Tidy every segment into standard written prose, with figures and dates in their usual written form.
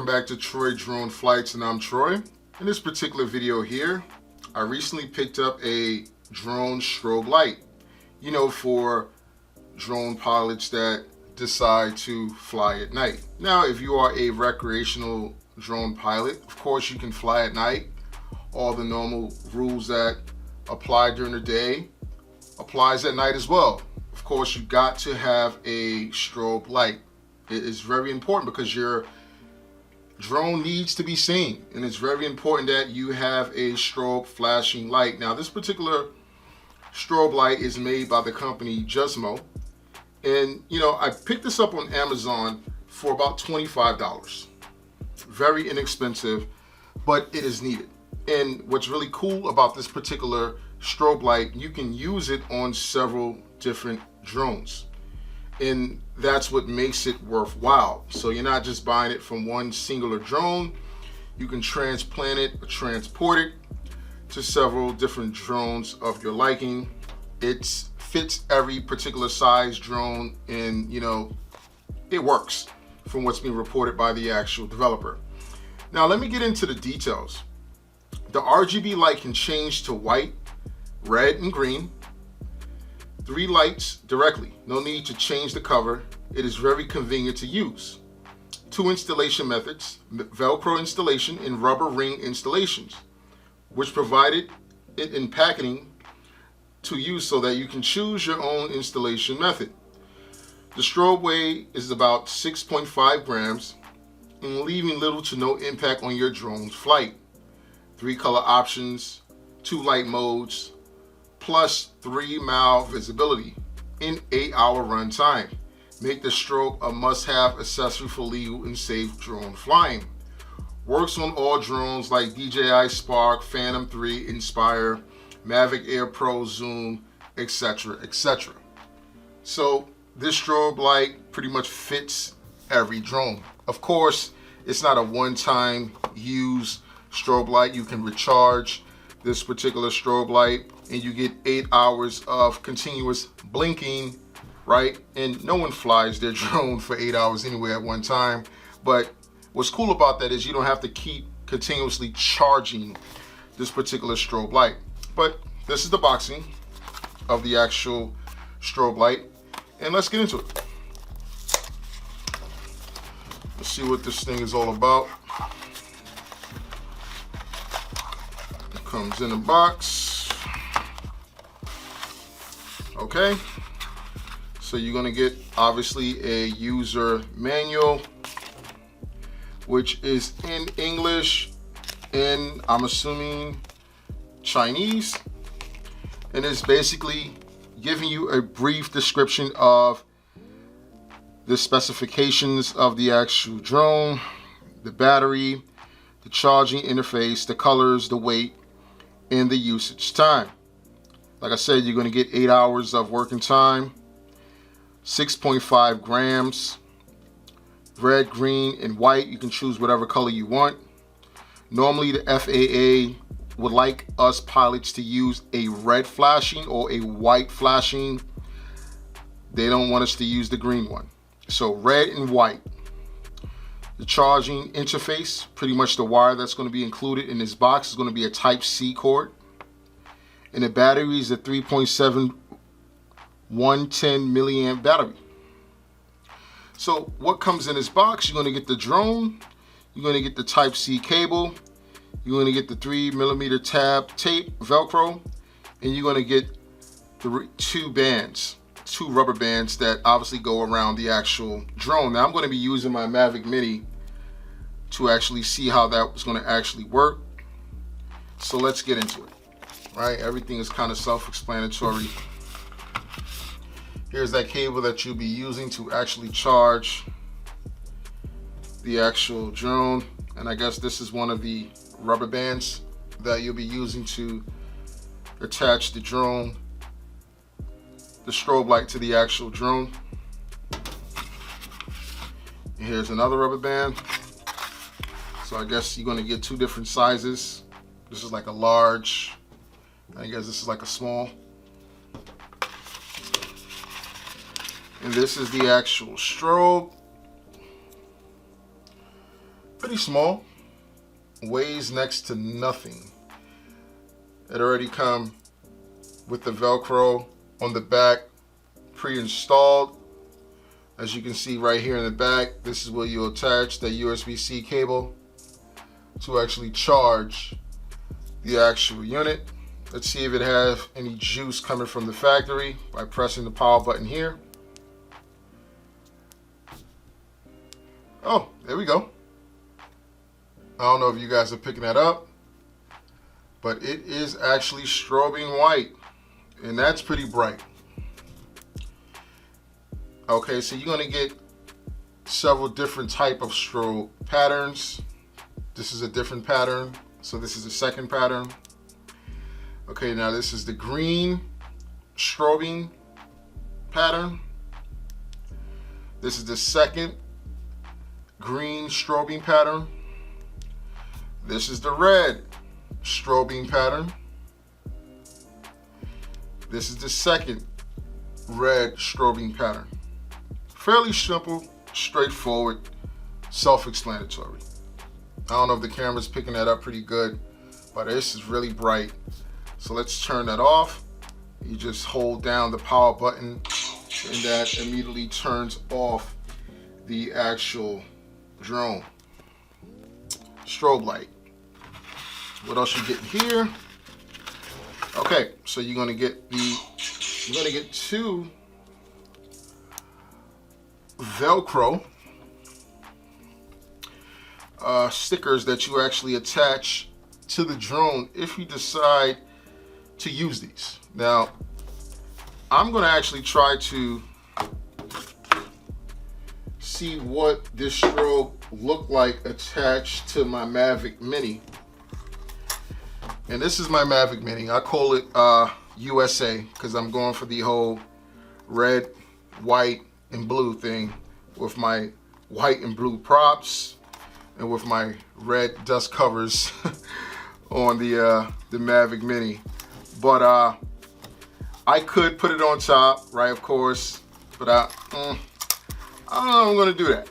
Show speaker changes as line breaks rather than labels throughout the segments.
welcome back to Troy Drone Flights, and I'm Troy. In this particular video here, I recently picked up a drone strobe light, for drone pilots that decide to fly at night. Now, if you are a recreational drone pilot, of course you can fly at night. All the normal rules that apply during the day applies at night as well. Of course, you got to have a strobe light. It is very important because your drone needs to be seen, and it's very important that you have a strobe flashing light. Now, this particular strobe light is made by the company Jusmo, and I picked this up on Amazon for about $25. Very inexpensive, but it is needed. And what's really cool about this particular strobe light, you can use it on several different drones, and that's what makes it worthwhile. So you're not just buying it from one singular drone. You can transplant it or transport it to several different drones of your liking. It fits every particular size drone, and it works from what's being reported by the actual developer. Now let me get into the details. The RGB light can change to white, red, and green. 3 lights directly. No need to change the cover. It is very convenient to use. 2 installation methods: Velcro installation and rubber ring installations, which provided it in packaging to use so that you can choose your own installation method. The strobe weight is about 6.5 grams and leaving little to no impact on your drone's flight. 3 color options, 2 light modes, plus 3-mile visibility in 8-hour run time. Make the strobe a must-have accessory for legal and safe drone flying. Works on all drones like DJI Spark, Phantom 3, Inspire, Mavic Air Pro, Zoom, etc., etc. So this strobe light pretty much fits every drone. Of course, it's not a one-time use strobe light. You can recharge this particular strobe light and you get 8 hours of continuous blinking, right? And no one flies their drone for 8 hours anyway at one time. But what's cool about that is you don't have to keep continuously charging this particular strobe light. But this is the boxing of the actual strobe light, and let's get into it. Let's see what this thing is all about. It comes in a box. Okay, so you're going to get obviously a user manual, which is in English and I'm assuming Chinese, and it's basically giving you a brief description of the specifications of the actual drone, the battery, the charging interface, the colors, the weight, and the usage time. Like I said, you're going to get 8 hours of working time, 6.5 grams, red, green, and white. You can choose whatever color you want. Normally, the FAA would like us pilots to use a red flashing or a white flashing. They don't want us to use the green one. So red and white. The charging interface, pretty much the wire that's going to be included in this box, is going to be a Type-C cord. And the battery is a 3.7 110 milliamp battery. So what comes in this box? You're going to get the drone, you're going to get the Type-C cable, you're going to get the 3mm tab tape, Velcro, and you're going to get the 2 rubber bands that obviously go around the actual drone. Now I'm going to be using my Mavic Mini to actually see how that was going to actually work. So let's get into it. Right, everything is kind of self-explanatory. Here's that cable that you'll be using to actually charge the actual drone, and I guess this is one of the rubber bands that you'll be using to attach the drone, the strobe light, to the actual drone. And here's another rubber band. So I guess you're going to get 2 different sizes. This is like a large, I guess this is like a small. And this is the actual strobe. pretty small, weighs next to nothing. It already comes with the Velcro on the back pre-installed. As you can see right here in the back, this is where you attach the USB-C cable to actually charge the actual unit. Let's see if it has any juice coming from the factory by pressing the power button here. Oh, there we go. I don't know if you guys are picking that up, but it is actually strobing white, and that's pretty bright. Okay, so you're gonna get several different type of strobe patterns. This is a different pattern, so this is the second pattern. Okay, now this is the green strobing pattern. This is the second green strobing pattern. This is the red strobing pattern. This is the second red strobing pattern. Fairly simple, straightforward, self-explanatory. I don't know if the camera's picking that up pretty good, but this is really bright. So let's turn that off. You just hold down the power button and that immediately turns off the actual drone. Strobe light. What else you get here? Okay, so you're gonna get two Velcro stickers that you actually attach to the drone if you decide to use these. Now, I'm gonna actually try to see what this strobe looked like attached to my Mavic Mini. And this is my Mavic Mini. I call it USA because I'm going for the whole red, white, and blue thing with my white and blue props and with my red dust covers on the Mavic Mini. But I could put it on top, right, of course, but I don't know if I'm gonna do that.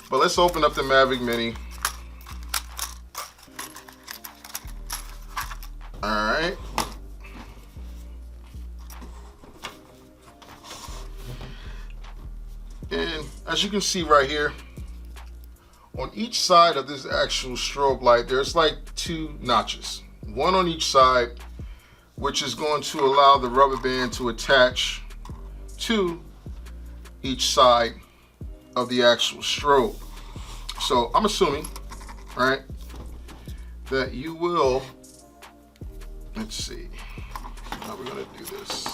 But let's open up the Mavic Mini. All right. And as you can see right here, on each side of this actual strobe light, there's like two notches, one on each side, which is going to allow the rubber band to attach to each side of the actual strobe. So I'm assuming, right, that you will, let's see, how we're gonna do this.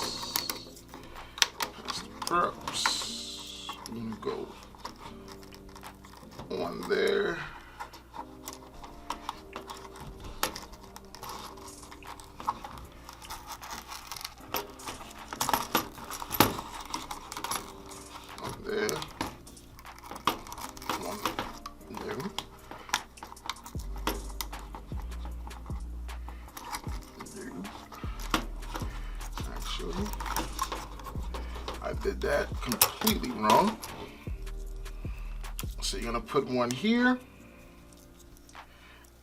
Past the props. I'm gonna go on there. On there. On there. Actually, I did that completely wrong. So you're gonna put one here,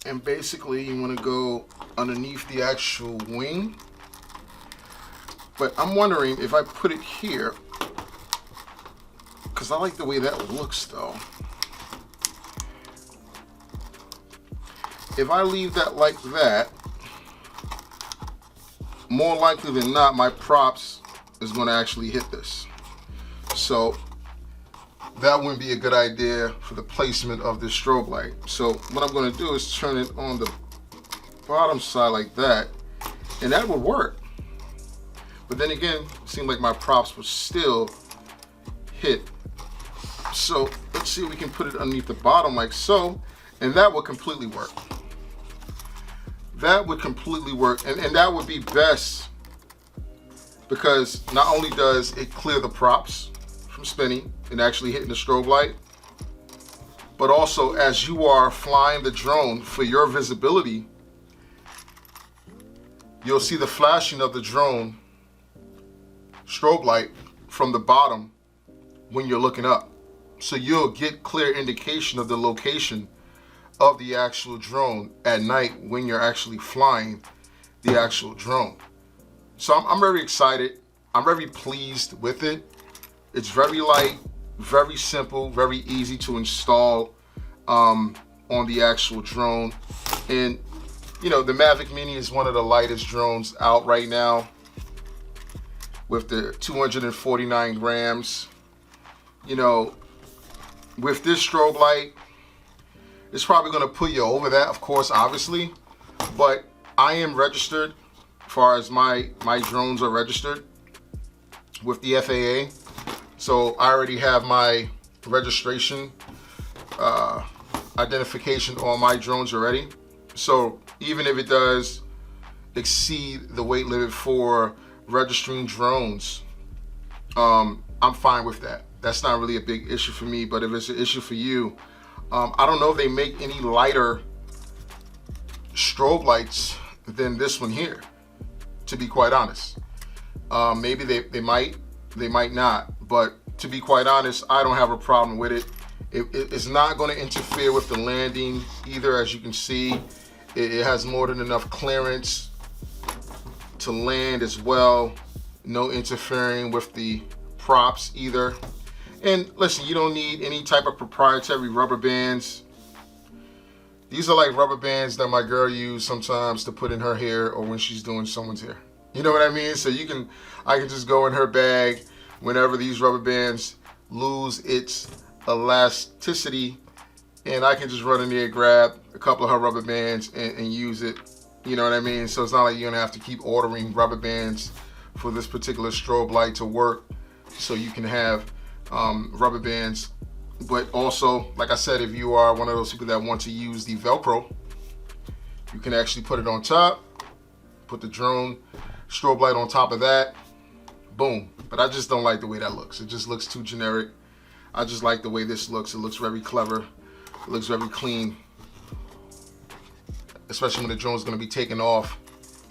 and basically you wanna go underneath the actual wing. But I'm wondering if I put it here, because I like the way that looks though. If I leave that like that, more likely than not, my props is gonna actually hit this. So that wouldn't be a good idea for the placement of this strobe light. So what I'm going to do is turn it on the bottom side like that, and that would work. But then again, it seemed like my props would still hit. So let's see if we can put it underneath the bottom like so, and that would completely work. That would completely work, and that would be best because not only does it clear the props from spinning and actually hitting the strobe light, but also as you are flying the drone for your visibility, you'll see the flashing of the drone strobe light from the bottom when you're looking up. So you'll get clear indication of the location of the actual drone at night when you're actually flying the actual drone. So I'm very excited. I'm very pleased with it. It's very light, very simple, very easy to install on the actual drone. And you know, the Mavic Mini is one of the lightest drones out right now with the 249 grams. You know, with this strobe light, it's probably going to put you over that, of course, obviously. But I am registered, as far as my drones are registered with the FAA. So I already have my registration identification on my drones already. So even if it does exceed the weight limit for registering drones, I'm fine with that. That's not really a big issue for me. But if it's an issue for you, I don't know if they make any lighter strobe lights than this one here, to be quite honest. Maybe they might not, but to be quite honest, I don't have a problem with it. It's not going to interfere with the landing either. As you can see, it has more than enough clearance to land as well. No interfering with the props either. And listen, you don't need any type of proprietary rubber bands. These are like rubber bands that my girl uses sometimes to put in her hair or when she's doing someone's hair. You know what I mean? So I can just go in her bag whenever these rubber bands lose its elasticity, and I can just run in there, grab a couple of her rubber bands and use it. You know what I mean? So it's not like you're gonna have to keep ordering rubber bands for this particular strobe light to work. So you can have rubber bands. But also, like I said, if you are one of those people that want to use the Velcro, you can actually put it on top, put the drone strobe light on top of that, boom. But I just don't like the way that looks. It just looks too generic. I just like the way this looks. It looks very clever. It looks very clean. Especially when the drone's gonna be taken off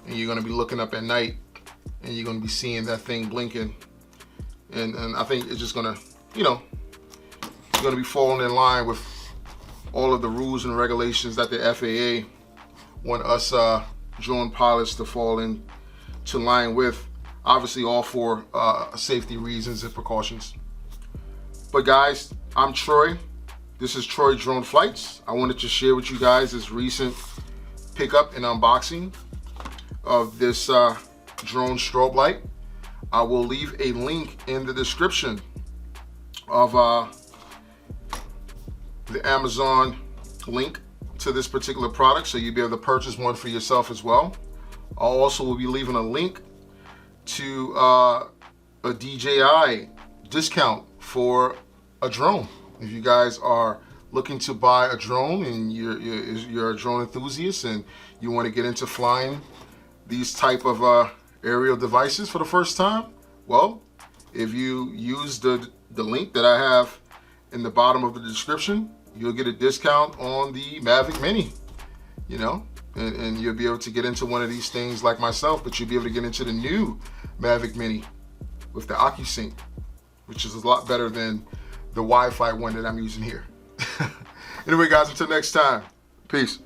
and you're gonna be looking up at night and you're gonna be seeing that thing blinking. And I think it's just gonna, you know, it's gonna be falling in line with all of the rules and regulations that the FAA want us drone pilots to fall into line with. Obviously all for safety reasons and precautions. But guys, I'm Troy. This is Troy Drone Flights. I wanted to share with you guys this recent pickup and unboxing of this drone strobe light. I will leave a link in the description of the Amazon link to this particular product, so you'll be able to purchase one for yourself as well. I also will be leaving a link to a DJI discount for a drone. If you guys are looking to buy a drone and you're a drone enthusiast and you want to get into flying these type of aerial devices for the first time, well, if you use the link that I have in the bottom of the description, you'll get a discount on the Mavic Mini, you know, and you'll be able to get into one of these things like myself, but you'll be able to get into the new Mavic Mini with the OcuSync, which is a lot better than the Wi-Fi one that I'm using here. Anyway, guys, until next time, peace.